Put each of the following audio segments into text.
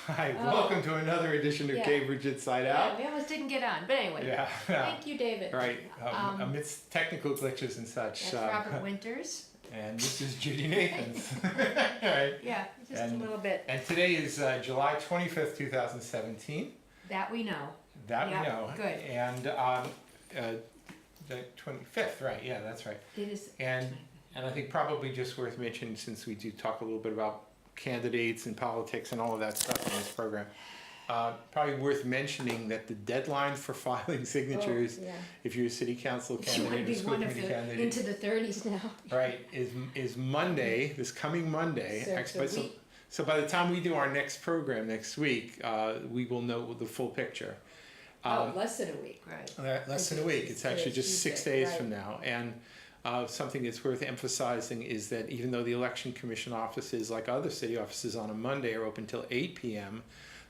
Hi, welcome to another edition of Yeah. Cambridge Inside Yeah, Out. we almost didn't get on, but anyway. Yeah. Thank you, David. Right, amidst technical glitches and such. That's Robert Winters. And this is Judy Nathans. Right. Yeah, just a little bit. And today is July 25th, 2017. That we know. That Yeah, we know. good. And the 25th, right, yeah, that's right. It is. And I think probably just worth mentioning, since we do talk a little bit about candidates and politics and all of that stuff in this program, probably worth mentioning that the deadline for filing signatures, if you're a city council You candidate might or be school one of committee the candidate, into the 30s now. right, is Monday, this coming Monday. So Actually, so by the time we do our next program next week, we will know the full picture. Less than a week, right? Less than a week. It's actually just 6 days right. from now. And something that's worth emphasizing is that even though the Election Commission offices, like other city offices on a Monday, are open till 8 p.m.,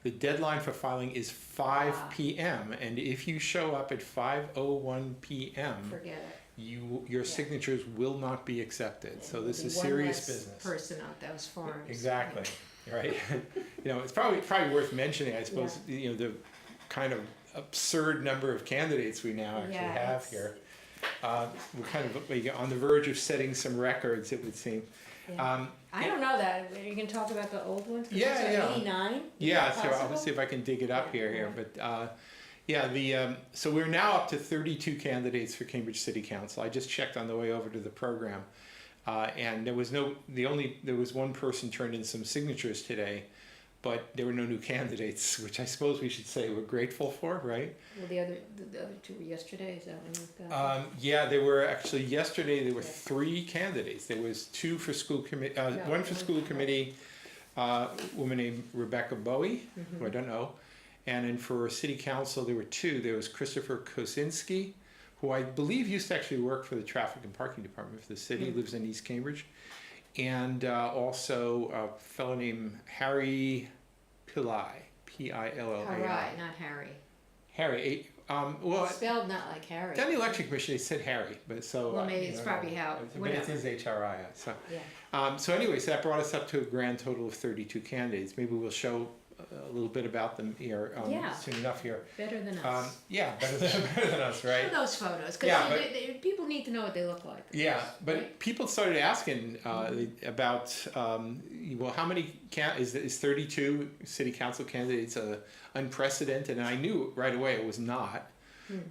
the deadline for filing is 5 p.m. And if you show up at 5:01 p.m., forget it. Your signatures will not be accepted. So this is serious business. Person out those forms. Exactly. Right. It's probably worth mentioning, I suppose. The kind of absurd number of candidates we now actually have here. We're kind of on the verge of setting some records, it would seem. Yeah. I don't know that. Are you going to talk about the old ones? Yeah. 89? Yeah, so I'll see if I can dig it up here. But so we're now up to 32 candidates for Cambridge City Council. I just checked on the way over to the program. And there was one person turned in some signatures today, but there were no new candidates, which I suppose we should say we're grateful for, right? Well, the other two were yesterday, is that when you've got? There were actually yesterday. There were 3 candidates. There was 2 for school committee, one for school committee, a woman named Rebecca Bowie, who I don't know, and then for city council there were 2. There was Christopher Kosinski, who I believe used to actually work for the traffic and parking department for the city, lives in East Cambridge, and also a fellow named Harry Pillai, P-I-L-L-A-I. Harry, not Harry. Harry, It's spelled not like Harry. down the election commission they said Harry, but so. Well, maybe it's probably how. But it is H-R-I. So. Yeah. So anyway, so that brought us up to a grand total of 32 candidates. Maybe we'll show a little bit about them here soon enough here. Better than us. Better than us, right? Show those photos, because people need to know what they look like. Yeah, but right? people started asking about, how many is 32 city council candidates unprecedented? And I knew right away it was not,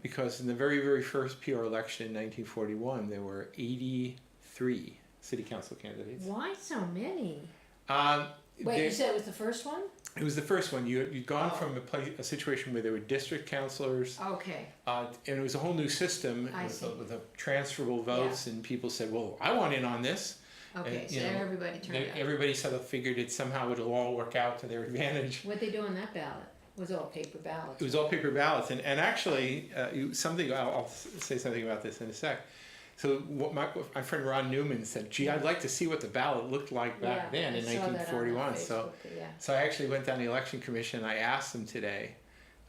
because in the very, very first PR election in 1941, there were 83 city council candidates. Why so many? Wait, you said it was the first one? It was the first one. You'd gone from a situation where there were district councilors. Okay. And it was a whole new system with a transferable votes, and people said, "Well, I want in on this." Okay, and, so everybody turned out. Everybody sort of figured it'll all work out to their advantage. What'd they do on that ballot? It was all paper ballots. It was all paper ballots, and actually, I'll say something about this in a sec. So what my friend Ron Newman said, "Gee, I'd like to see what the ballot looked like back then in 1941." So I actually went down to the election commission. And I asked them today,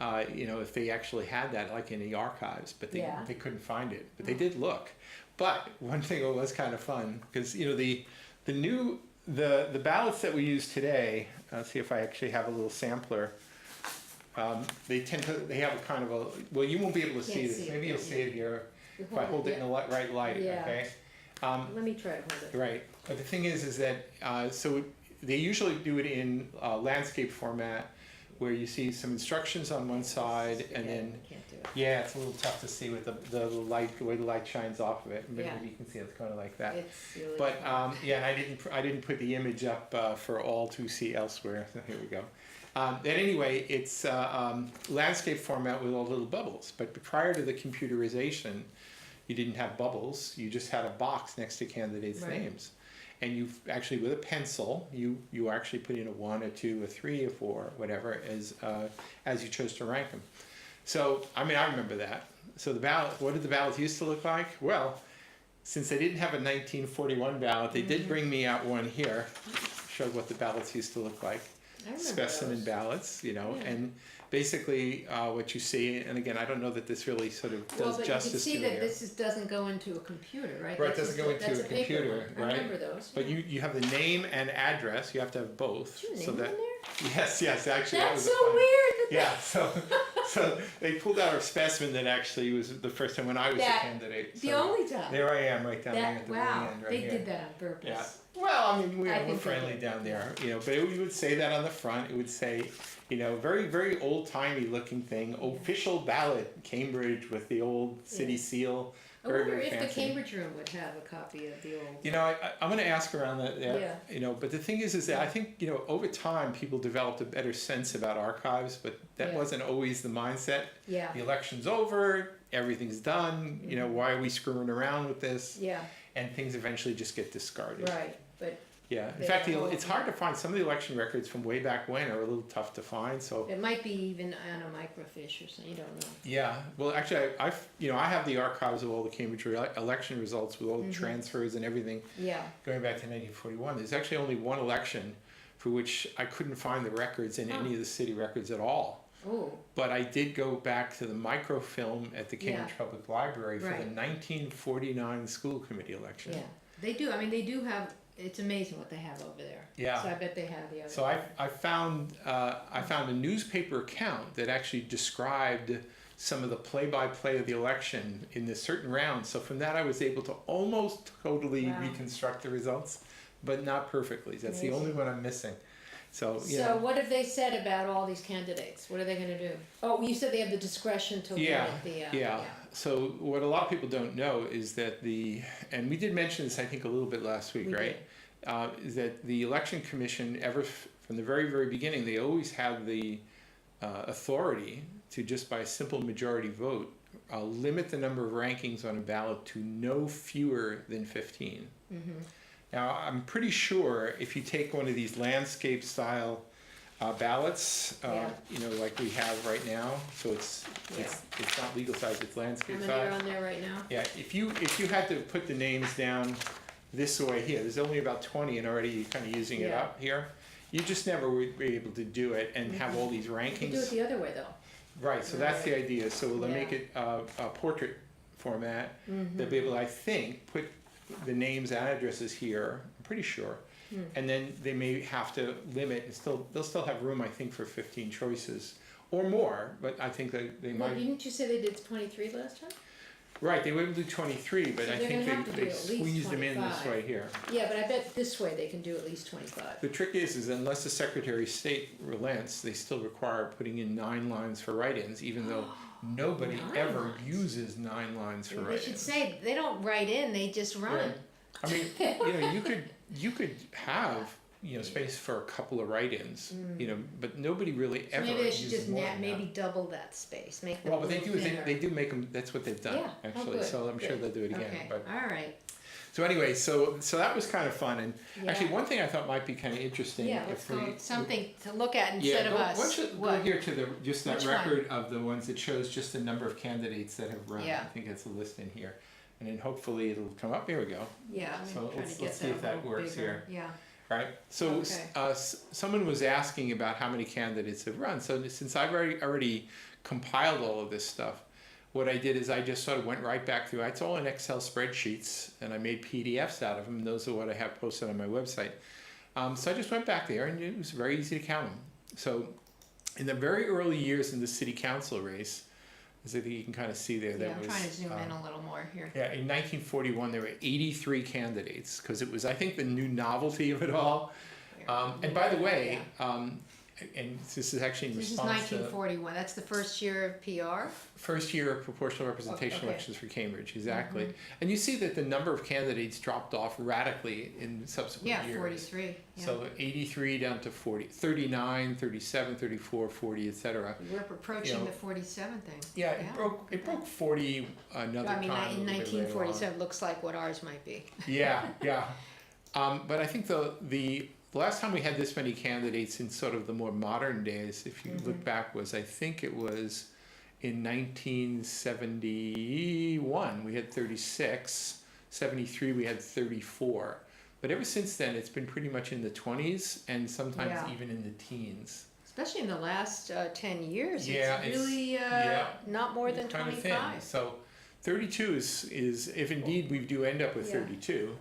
if they actually had that like in the archives, but they couldn't find it. But they did look. But one thing that was kind of fun, because the ballots that we use today. Let's see if I actually have a little sampler. They have a kind of you won't be able to see this. Maybe you'll see it here. If I hold it in the right light, okay? Let me try to hold it. Right. But the thing is that, so they usually do it in landscape format, where you see some instructions on one side, and then, can't do it. Yeah, it's a little tough to see with the light, the way the light shines off of it. Maybe you can see it's kind of like that. It's really but, and I didn't put the image up for all to see elsewhere. So here we go. Anyway, it's landscape format with all little bubbles. But prior to the computerization, you didn't have bubbles. You just had a box next to candidates' names. And you actually, with a pencil, you actually put in a 1, a 2, a 3, a 4, whatever, as you chose to rank them. So, I remember that. So the ballot, what did the ballots used to look like? Well, since they didn't have a 1941 ballot, they did bring me out one here. Showed what the ballots used to look like. Specimen ballots, and basically what you see, and again, I don't know that this really sort of does justice to it. You can see that this doesn't go into a computer, right? Right, it doesn't go into a computer, right? I remember those. But you have the name and address. You have to have both. Is your name in there? Yes, actually, that That's was so a fun. weird. That Yeah, so they pulled out a specimen that actually was the first time when I was a That- candidate. the So only time. there I am, right down there That at the very wow, end, right they here. did that on purpose. Yeah. Well, I mean, I we're think they friendly did. down there, but we would say that on the front. It would say, very, very old-timey looking thing, official ballot, Cambridge, with the old city Yeah. seal. I Very, wonder very if the fancy. Cambridge room would have a copy of the old. I'm going to ask around that. Yeah. But the thing is that I think over time people developed a better sense about archives, but that Yeah. wasn't always the mindset. Yeah. The election's over, everything's done. Why are we screwing around with this? Yeah. And things eventually just get discarded. Right. But Yeah. In They fact, don't- it's hard to find. Some of the election records from way back when are a little tough to find. So it might be even on a microfiche or something. You don't know. yeah. Well, actually, I have the archives of all the Cambridge election results with all the transfers and everything. Yeah. Going back to 1941, there's actually only one election for which I couldn't find the records in any of the city records at all. Oh. But I did go back to the microfilm at the Cambridge Yeah. Public Library for Right. the 1949 school committee election. Yeah. They do. I mean, they do have. It's amazing what they have over there. Yeah. So I bet they have the other. So I found a newspaper account that actually described some of the play-by-play of the election in this certain round. So from that, I was able to almost totally Wow. reconstruct the results, but not perfectly. That's the only one I'm missing. So So what have they said about all these candidates? What are they going to do? Oh, you said they have the discretion to Yeah, limit the. yeah. So what a lot of people don't know is that and we did mention this, I think, a little bit last week, We right? Is that the election commission from the very, very beginning, they always had the authority to just by a simple majority vote limit the number of rankings on a ballot to no fewer than 15. Now, I'm pretty sure if you take one of these landscape style ballots, like we have right now, so it's not legal size, it's How landscape many size. are on there right now? Yeah, if you had to put the names down this way here, there's only about 20 and already you're kind of using it Yeah. up here. You just never would be able to do it and have all these You can do it rankings. the other way though. Right, so that's the idea. So they'll Yeah. make it a portrait format. They'll be able to, I think, put the names and addresses here, I'm pretty sure. And then they may have to limit, and they'll still have room, I think, for 15 choices or more, but I think they Well, might. didn't you say they did 23 last time? Right, they were able to do 23, but So I they're think gonna have to they do at least squeezed them in this 25. way here. Yeah, but I bet this way they can do at least 25. The trick is unless the Secretary of State relents, they still require putting in 9 lines for write-ins, even though nobody 9 ever lines. uses 9 lines for They write-ins. should say they don't write in; they just run. Right. I mean, you could have space for a couple of write-ins, but nobody really So ever maybe they should uses just more than maybe that. double that space. Make them Well, a but they little do is thinner. they do make them. That's what they've done Yeah. Oh, actually. good, So I'm sure good. they'll do it again. Okay. But All right. so anyway, so that was kind of fun. And Yeah. actually, one thing I thought might be kind of interesting. Yeah, let's if we, go something to look at instead of go, us. Why don't you go What? here to just that Which one? record of the ones that shows just the number of candidates that have run. Yeah. I think that's a list in here, and then hopefully it'll come up. Here we go. Yeah, I'm So trying let's to get see if that a that little works bigger. here. Yeah. Right. So Okay. someone was asking about how many candidates have run. So since I've already compiled all of this stuff, what I did is I just sort of went right back through. It's all in Excel spreadsheets, and I made PDFs out of them. And those are what I have posted on my website. So I just went back there, and it was very easy to count them. So in the very early years in the city council race, as I think you can kind of see there, Yeah, that I'm was trying to zoom in a little more here. yeah, in 1941 there were 83 candidates because it was, I think, the new novelty of it all. And by the way, and this is actually in This is response to 1941. That's the first year of PR. first year of proportional representation Okay. elections for Cambridge, exactly. And you see that the number of candidates dropped off radically in subsequent Yeah, years. 43. Yeah. So 83 down to 40, 39, 37, 34, 40, etc. We're approaching you know, the 47 thing. Yeah, it broke 40 another I mean, time. in a little bit later on. 1947 looks like what ours might be. Yeah. But I think the last time we had this many candidates in sort of the more modern days, if you look back, was I think it was in 1971 we had 36, 73 we had 34. But ever since then it's been pretty much in the 20s and sometimes Yeah. even in the teens. Especially in the last 10 years. Yeah, it's really not more than Kind of 25. thin. So 32 is if indeed we do end up with Yeah. 32,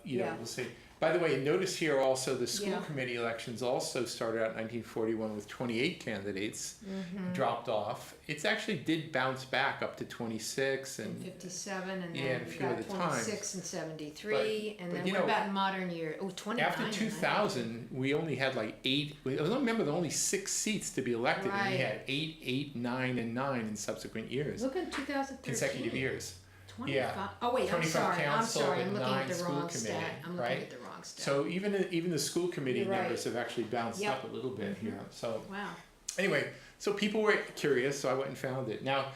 Yeah. we'll see. By the way, notice here also the school Yeah. committee elections also started out in 1941 with 28 candidates, Mm-hmm. dropped off. It actually did bounce back up to 26 In and 57, and Yeah, then and a we few got other times. 26 and 73, and but then you what know, about modern year? Oh, 29. after and 2000, we only had like 8. I remember there were only 6 seats to be elected, and we Right. had 8, 8, 9, and 9 in subsequent years, Look at 2013. consecutive years. 25. Yeah. Oh wait, I'm 25 sorry. I'm council sorry. I'm and looking 9 at the school wrong committee, stat. I'm looking right? at the wrong stat. So even the school committee You're right. numbers have actually bounced Yep. up a little bit here. So Wow. anyway, so people were curious, so I went and found it. Now,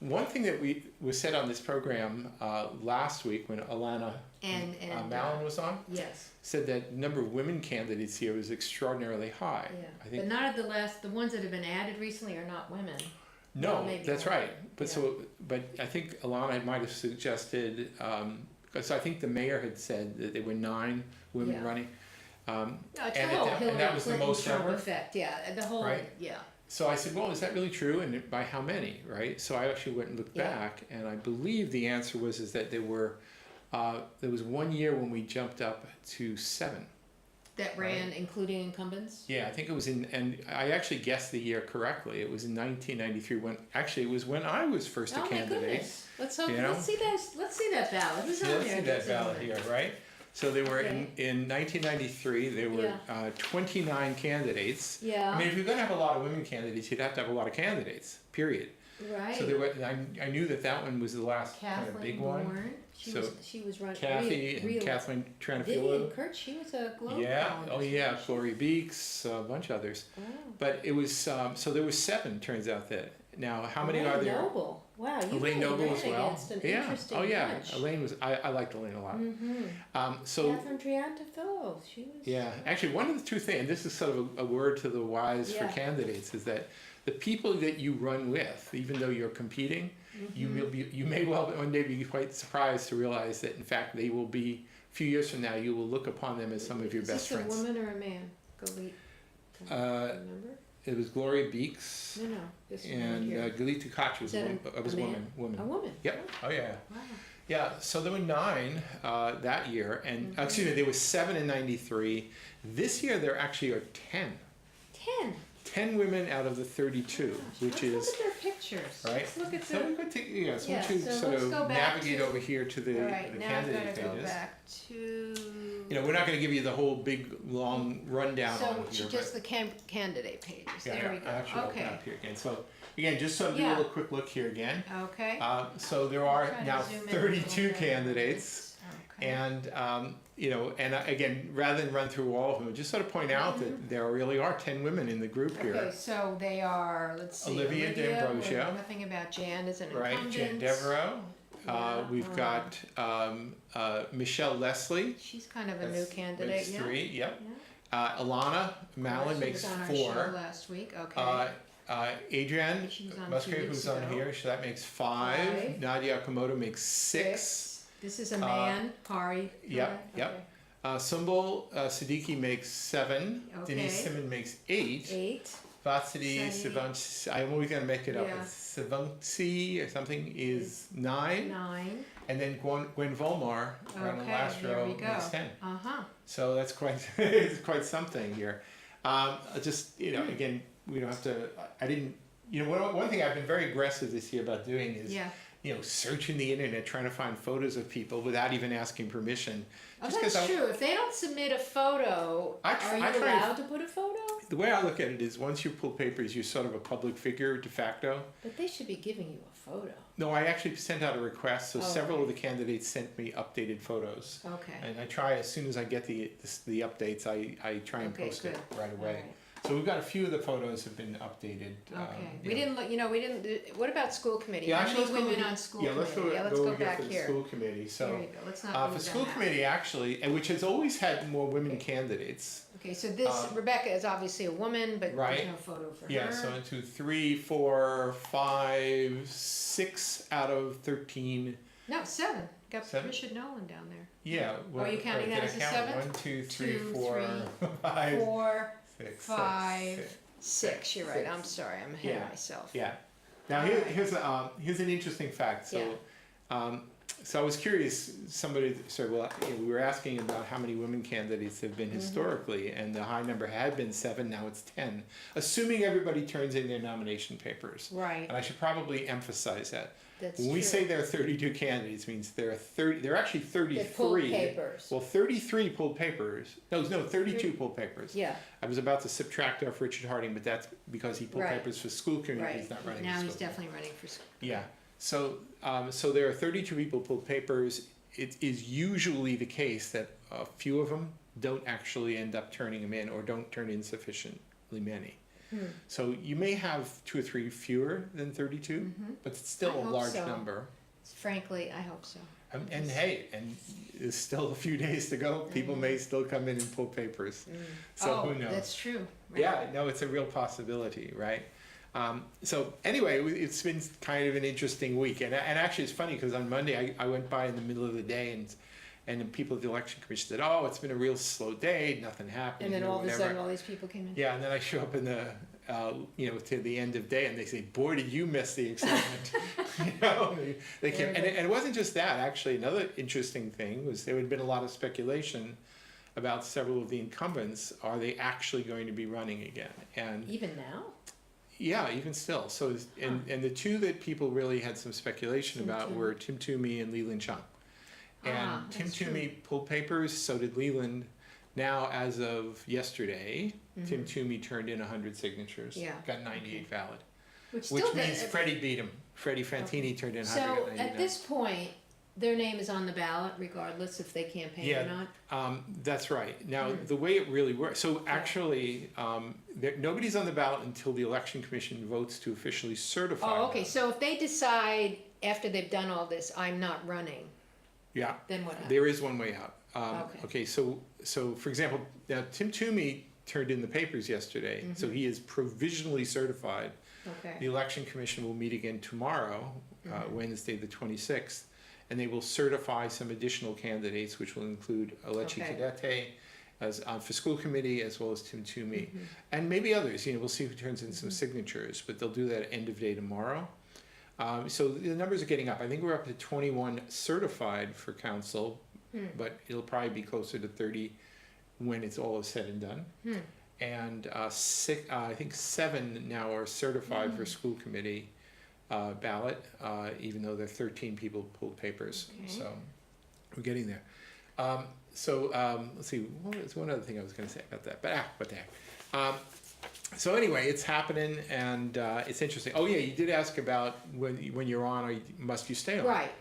one thing that was said on this program last week when Alana And Mallon was on, yes. said that the number of women candidates here was extraordinarily high. Yeah. I think But not of the ones that have been added recently are not women. no, well, maybe that's not. right. But Yeah. but I think Alana might have suggested because I think the mayor had said that there were 9 women Yeah. running. No, it's And the whole and Hillary that was the Clinton most Trump ever? effect. Yeah, the whole Right. yeah. So I said, well, is that really true? And by how many, right? So I actually went and looked Yeah. back, and I believe the answer was that there was 1 year when we jumped up to 7. That ran, including incumbents. Yeah, I think it was and I actually guessed the year correctly. It was in 1993 it was when I was first a Oh my candidate. goodness! Let's hope. You know? Let's see that ballot. Who's on Let's there? see that ballot here, right? So they were Okay. in 1993. There were Yeah. 29 candidates. Yeah. I mean, if you're going to have a lot of women candidates, you'd have to have a lot of candidates. Period. Right. So there were. I knew that one was the last kind of big one. Bourne. She So, was running. Kathy and Kathleen Vivian Tranafilo. Kurt. She was a Globe. Yeah. columnist, Oh yeah. wasn't she? Gloria Beeks. A bunch of others. Wow. But it was so there were 7. Turns out that now how many Elaine are there? Noble. Wow, you Elaine really Noble ran as well. against an Yeah. interesting Oh yeah. bunch. Elaine was. I liked Elaine a lot. Mm-hmm. So Catherine Triantafilo. She was. yeah, actually, one of the 2 things, and this is sort of a word to the wise for Yeah. candidates, is that the people that you run with, even though you're competing, Mm-hmm. you may well one day be quite surprised to realize that in fact they will be a few years from now you will look upon them as some of your Is best this friends. a woman or a man? Galit. Remember? It was Gloria Beeks No, this one right and here. Galit Tukac was Is that a a woman. A woman. Yep. Oh yeah. Wow. Yeah. So there were 9 that year, and excuse me, there were 7 in '93. This year there actually are 10. 10. 10 women out of the 32, Gosh, which let's is look at their pictures. right. Let's look at So we the. could take, yeah, so Yeah, once you so sort let's of go back navigate to- over here to the, All right, the now I've candidate got to go pages. back to. You know, we're not going to give you the whole big long rundown So on here. just the candidate pages. but, yeah, There we go. Actually, open Okay. up here again. So again, just so do a Yeah. little quick look here again. Okay. So there are Try to now zoom in a 32 little bit. candidates. Okay. And you know, and again, rather than run through all of them, just sort of point out that there really are 10 women in the group Okay, here. so they are, let's see. Olivia D'Ambrosio. we know nothing about Jan as an Right, incumbent. Jan Devereaux. Yeah, We've got Michelle Leslie. She's kind of a new That's candidate, yeah. 3, yep. Yeah. Alana Mallon She makes was on our 4. show last week, okay. Adrienne She was on 2 Musgrave, weeks who's on ago. here, so that makes 5. 5. Nadia Komodo makes 6. This is a man, Kari. Yep, correct? yep. Sumbul Siddiqui makes 7. Okay. Denise Simon makes 8. Okay. 8. Vatsidi Sunny. Savant, I'm always going to make it up. Yeah. Savanti or something is 9. 9. And then Gwen Volmar, right on the Okay, last there row, we go. makes 10. Uh-huh. So that's quite it's quite something here. Just you know, again, we don't have to. I didn't. You know, one thing I've been very aggressive this year about doing is Yeah. you know searching the internet trying to find photos of people without even asking permission. Oh, Just 'cause that's true. If they don't submit a photo, I are you try- allowed to put a photo? The way I look at it is once you pull papers, you're sort of a public figure de facto. But they should be giving you a photo. No, I actually sent out a request, so Oh, several okay. of the candidates sent me updated photos. Okay. And I try as soon as I get the updates, I try and Okay, post it good. right away. All right. So we've got a few of the photos have been updated. Okay. you We know. didn't look, we didn't, what about school committee? Yeah, How actually, many let's go women over- on school yeah, committee? let's go, Yeah, let's go go over here back for the here. school committee. Here So you go. Let's not for move school that. committee, actually, and which has always had more women candidates. Okay, so this, Rebecca is obviously a woman, but Right. there's no photo for Yeah, her. so 1, 2, 3, 4, 5, 6 out of 13. No, 7. Got 7? Patricia Nolan down there. Yeah. Are you counting that as a 7th? 1, 2, 3, 2, 4, 3, 5, 4, 6, 5, 6. You're right. 6. I'm sorry. I'm ahead Yeah. of myself. Yeah. Now here's an interesting fact. So, So I was curious, somebody said, well, we were asking about how many women candidates have been historically, and the high number had been 7, now it's 10, assuming everybody turns in their nomination papers. Right, And I should probably emphasize that. that's When we true. say there are 32 candidates, means there are actually They pulled 33. papers. Well, 33 pulled papers. No, 32 pulled papers. Yeah, I was about to subtract off Richard Harding, but that's because he pulled Right. papers for school committee. right. He's not running Now for he's school. definitely running for school. Yeah. So, so there are 32 people pulled papers. It is usually the case that a few of them don't actually end up turning them in or don't turn in sufficiently many. So you may have 2 or 3 fewer than 32, but it's still I a hope large so. number. Frankly, I hope so. And hey, and there's still a few days to go. People may still come in and pull papers. So Oh, who knows? that's true. Right. Yeah, no, it's a real possibility, right? So anyway, it's been kind of an interesting week, and actually it's funny because on Monday I went by in the middle of the day and the people at the election commission said, "Oh, it's been a real slow day, nothing happened." And then or all of a whatever. sudden, all these people came in. Yeah, and then I show up in the to the end of day, and they say, "Boy, did you miss the excitement!" They came, and it wasn't just that. Actually, another interesting thing was there had been a lot of speculation about several of the incumbents. Are they actually going to be running again? And Even now? yeah, even still. So, and the two that people really had some speculation Tim about Toomey. were Tim Toomey and Leland Chung. And Tim that's true. Toomey pulled papers, so did Leland. Now, as of yesterday, Tim Toomey turned in 100 signatures. Yeah. Got 98 valid. Which Which still means does- Freddie beat him. Freddie Fantini turned in 100. So got 90 at this point, their name is on the ballot regardless if they campaign Yeah. or not? That's right. Now, the way it really works, so actually, nobody's on the ballot until the election commission votes to officially certify. Oh, okay, them. so if they decide after they've done all this, I'm not running, Yeah. then what happens? There is one way out. Okay. Okay, so for example, now Tim Toomey turned in the papers yesterday, so he is provisionally certified. The Okay, election commission will meet again tomorrow, Wednesday the 26th, and they will certify some additional candidates, which will include Alechi Okay. Cadete as for school committee, as well as Tim Toomey, and maybe others. We'll see who turns in some signatures, but they'll do that at end of day tomorrow. So the numbers are getting up. I think we're up to 21 certified for council, but it'll probably be closer to 30 when it's all said and done. And I think 7 now are certified for school committee ballot, even though there are 13 people pulled papers. Okay. So we're getting there. Let's see. What was one other thing I was going to say about that? But what the heck. So anyway, it's happening, and it's interesting. Oh yeah, you did ask about when you're on, or must you stay on? right,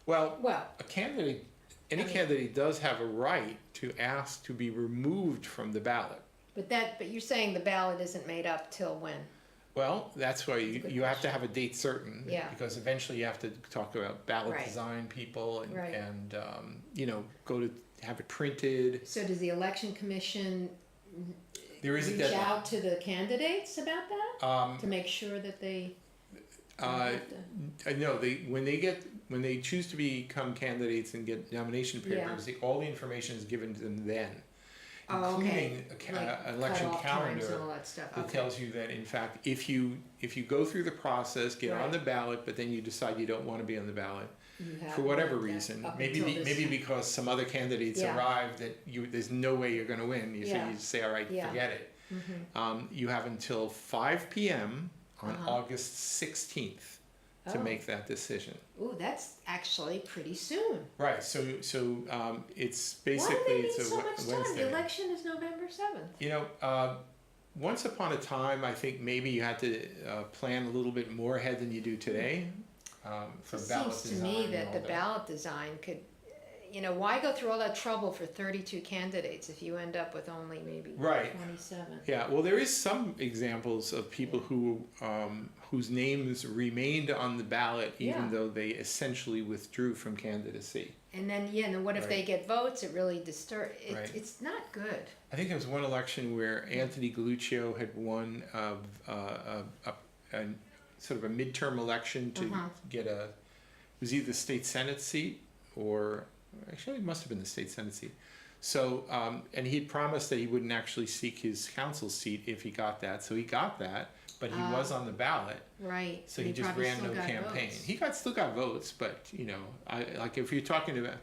Well, well, a candidate, any candidate does have a right to ask to be removed from the ballot. but you're saying the ballot isn't made up till when? Well, that's why That's a good you have to have a date certain. Yeah. Because eventually you have to talk about ballot Right. design people and, Right. go to have it printed. So does the election commission There is a reach deadline. out to the candidates about that? To make sure that they don't have to- No, when they choose to become candidates and get nomination Yeah. papers, all the information is given to them then, Oh, okay. including Like an election cutoff times and calendar. all that stuff, It okay. tells you that, in fact, if you go through the process, get on Right. the ballot, but then you decide you don't want to be on the ballot You have for whatever that reason, up maybe until this- maybe because some other candidates Yeah. arrived that there's no way you're going to win. Yeah. You say, all right, Yeah. forget it. You have until 5 p.m. on August 16th to Oh. make that decision. Ooh, that's actually pretty soon. Right. So it's Why do basically they need it's a so much time? Wednesday. The election is November 7th. Once upon a time, I think maybe you had to plan a little bit more ahead than you do today for It ballot seems to design. me and that all the ballot design could, why go through all that trouble for 32 candidates if you end up with only maybe Right. 27? Yeah, well, there is some examples of people who whose names remained on the ballot even Yeah. though they essentially withdrew from candidacy. And then what if they Right. get votes? It really disturbs. Right. It's not good. I think there was one election where Anthony Galluccio had won a sort of a midterm election to get it was either the state senate seat or actually it must have been the state senate seat. So, and he'd promised that he wouldn't actually seek his council seat if he got that. So he got that, but he was on the ballot. Right. So And he just probably ran still no got campaign. votes. He still got votes, but you know, like if you're talking about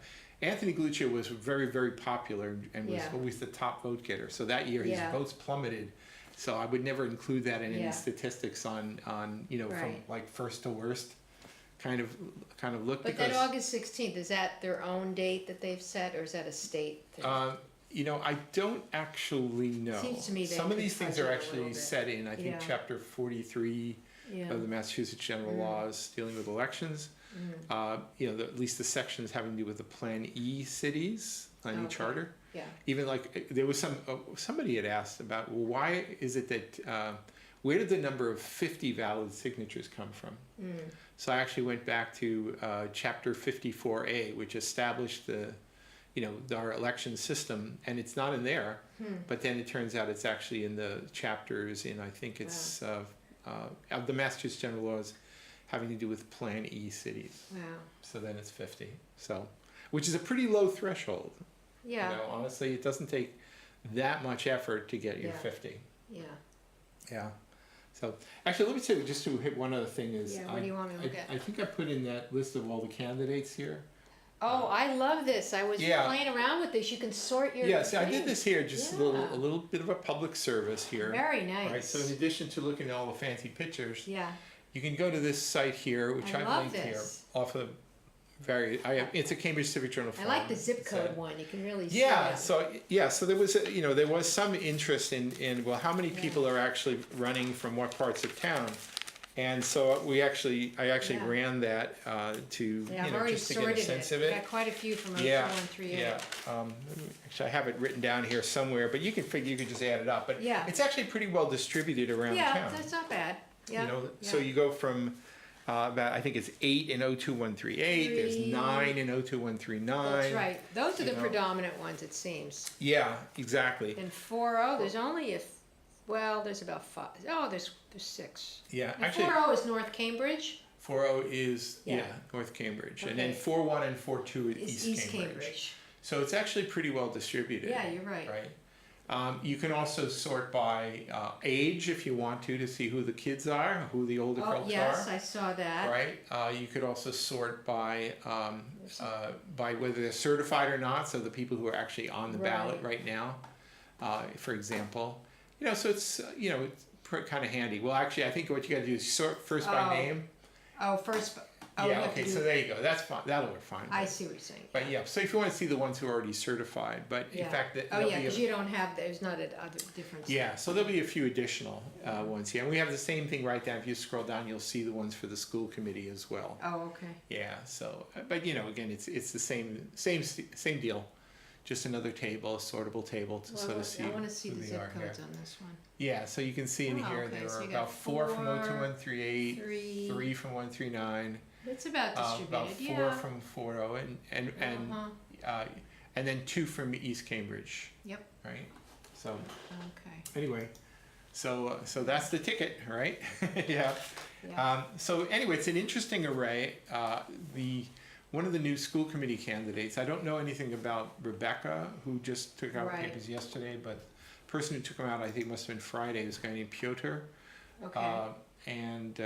Anthony Galuccio was very, very popular and was Yeah. always the top vote getter. So that year his Yeah. votes plummeted. So I would never include that in Yeah. any statistics on you know, from Right. like first to worst kind of look. But because that August 16th, is that their own date that they've set, or is that a state thing? you know, I don't actually know. Seems to me they Some of could these things fudge are it a little actually bit. set in, I think, Yeah. chapter 43 Yeah. of the Massachusetts General Laws dealing with elections. You know, at least the sections having to do with the Plan E cities, Plan E Okay. charter. Yeah. Even like there was somebody had asked about, well, why is it that where did the number of 50 valid signatures come from? So I actually went back to chapter 54A, which established the you know our election system, and it's not in there. But then it turns out it's actually in the chapters in, I think it's of the Massachusetts General Laws having to do with Plan E cities. Wow. So then it's 50. So, which is a pretty low threshold. Yeah. You know, honestly, it doesn't take that much effort to get your Yeah. 50. Yeah. Yeah. So actually, let me say just to hit one other thing is Yeah, what do you want me to look at? I think I put in that list of all the candidates here. Oh, I love this. I was Yeah. playing around with this. You can sort your. Yes, I did things. this here, just Yeah. a little bit of a public service here. Very nice. Right. So in addition to looking at all the fancy pictures, Yeah. you can go to this site here, which I I've love linked this. here, off of it's a Cambridge Civic Journal. I like the forum. zip It's code a- one. You can really see Yeah, it. so there was there was some interest in well, how many people are actually running from what parts of town, and so I actually Yeah. ran that to Yeah, I've already just to get sorted a sense it. of We it. got quite a few from 02 Yeah, and 38. yeah. Actually, I have it written down here somewhere, but you can figure you could just add it up. But Yeah. it's actually pretty well distributed around Yeah, town. that's not bad. Yeah. You know, yeah. so you go from about I think it's 8 in 02138. There's Three. 9 in 02139. That's right. Those are you the know. predominant ones, it seems. Yeah, exactly. In 40, there's only there's about 5. Oh, there's 6. Yeah, And actually, 40 is North Cambridge. 40 is Yeah. North Cambridge, and then Okay. 41 and 42 is Is East Cambridge. Cambridge. So it's actually pretty well distributed. Yeah, you're right. Right. You can also sort by age if you want to see who the kids are, who the older Oh, folks yes, are. I saw that. Right. You could also sort by whether they're certified or not. So the people who are actually on the ballot right now, for example. You know, so it's it's kind of handy. Well, actually, I think what you got to do is sort first by Oh. name. Oh, first. Oh, we Yeah. have to Okay. do- So there you go. That's fine. That'll work fine. I see what you're saying. But yeah. So if you want to see the ones who are already certified, but in Yeah. fact, Oh, there'll yeah, be because you don't have, there's not a other difference. yeah, so there'll be a few additional ones here. And we have the same thing right down. If you scroll down, you'll see the ones for the school committee as well. Oh, okay. Yeah, so, but again, it's the same deal. Just another table, a sortable table to sort of see I want to see who the they zip are here. codes on this one. Yeah, so you can see in Oh, here okay, there so are you got about 4 from 4, 02138, 3. 3 from 139, It's about about distributed, 4 yeah. from 40, Uh-huh. and then 2 from East Cambridge. Yep. Right. So Okay. anyway, so that's the ticket, right? Yeah. Yeah. So anyway, it's an interesting array. One of the new school committee candidates, I don't know anything about Rebecca, who just took out Right. papers yesterday, but the person who took them out, I think must have been Friday, was a guy named Piotr. Okay. And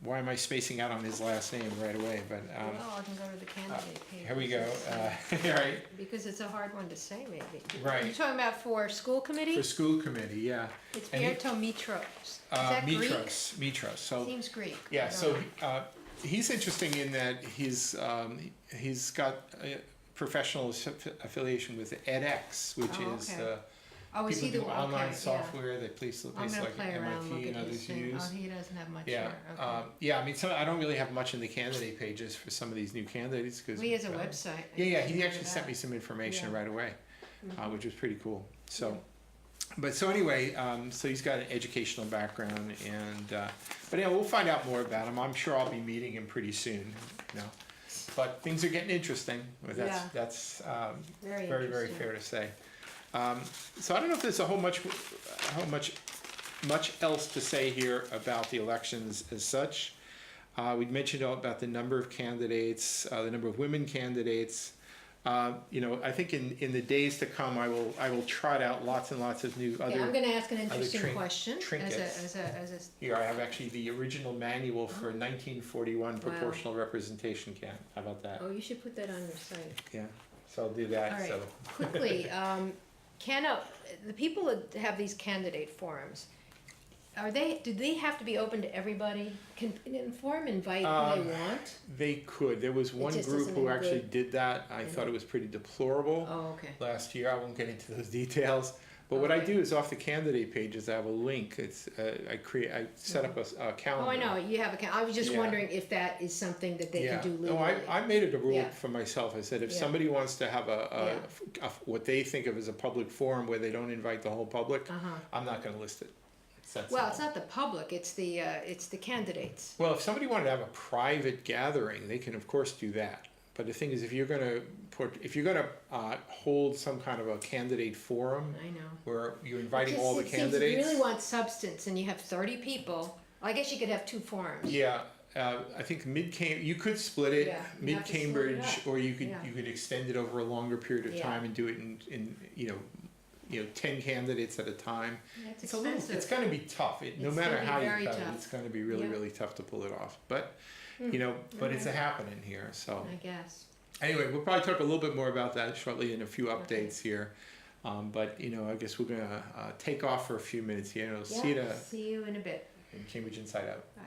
why am I spacing out on his last name right away? But Well, I can go to the candidate page. here we go. Right. Because it's a hard one to say, maybe. Right. You're talking about for school committee? For school committee, yeah. It's and he- Pierto Mitros. Is that Greek? Mitros. So Seems Greek. I yeah, don't so know. he's interesting in that he's got a professional affiliation with edX, which Oh, is okay. Oh, is he people the who do online okay, software that places I'm gonna like play around, MIT look and at his others thing. use. Oh, he doesn't have much Yeah, here. Okay. yeah. I mean, I don't really have much in the candidate pages for some of these new candidates because Well, he has a website. I Yeah, can he go actually to sent that. me some information Yeah. right away, Mhm. which was pretty cool. So, so anyway, so he's got an educational background, and but yeah, we'll find out more about him. I'm sure I'll be meeting him pretty soon. But things are getting interesting. Yeah. That's Very very interesting. fair to say. So I don't know if there's a whole much else to say here about the elections as such. We mentioned all about the number of candidates, the number of women candidates. You know, I think in the days to come, I will trot out lots and lots of new Okay, I'm gonna ask an interesting trin- question trinkets. as a, Here, I have actually the original manual for 1941 proportional representation can. How about that? oh, you should put that on your site. Yeah, so I'll do that. All right, So quickly, the people that have these candidate forums, do they have to be open to everybody? Can an forum invite who they want? they could. There was one just group isn't who any actually good. did that. I thought it was pretty deplorable Oh, okay. last year. I won't get into those details. But what I Okay. do is off the candidate pages, I have a link. It's I set up a calendar. Oh, I know, you have I was just Yeah. wondering if that is something that they can do legally. No, I made it a rule Yeah. for myself. I said if Yeah. somebody wants to have what they think of as a public forum where they don't invite the whole public, I'm not going to list it. Well, it's not the public, it's the candidates. Well, if somebody wanted to have a private gathering, they can of course do that. But the thing is, if you're going to hold some kind of a candidate forum I know. where you're inviting It all the seems if candidates, you really want substance and you have 30 people, I guess you could have 2 forums. yeah, I think you could split it, Yeah, you have to split it mid-Cambridge, up. or you could Yeah. extend it over a longer period of Yeah. time and do it in 10 candidates at a time. Yeah, it's It's a little, expensive. it's going to be tough. No It's matter gonna be how you very cut it, tough. it's going to be really, Yeah. really tough to pull it off. But it's a happening here. So I guess. anyway, we'll probably talk a little bit more about that shortly in a few updates here. But I guess we're going to take off for a few minutes here, and we'll see you See you in a bit. in Cambridge Inside Out. Bye.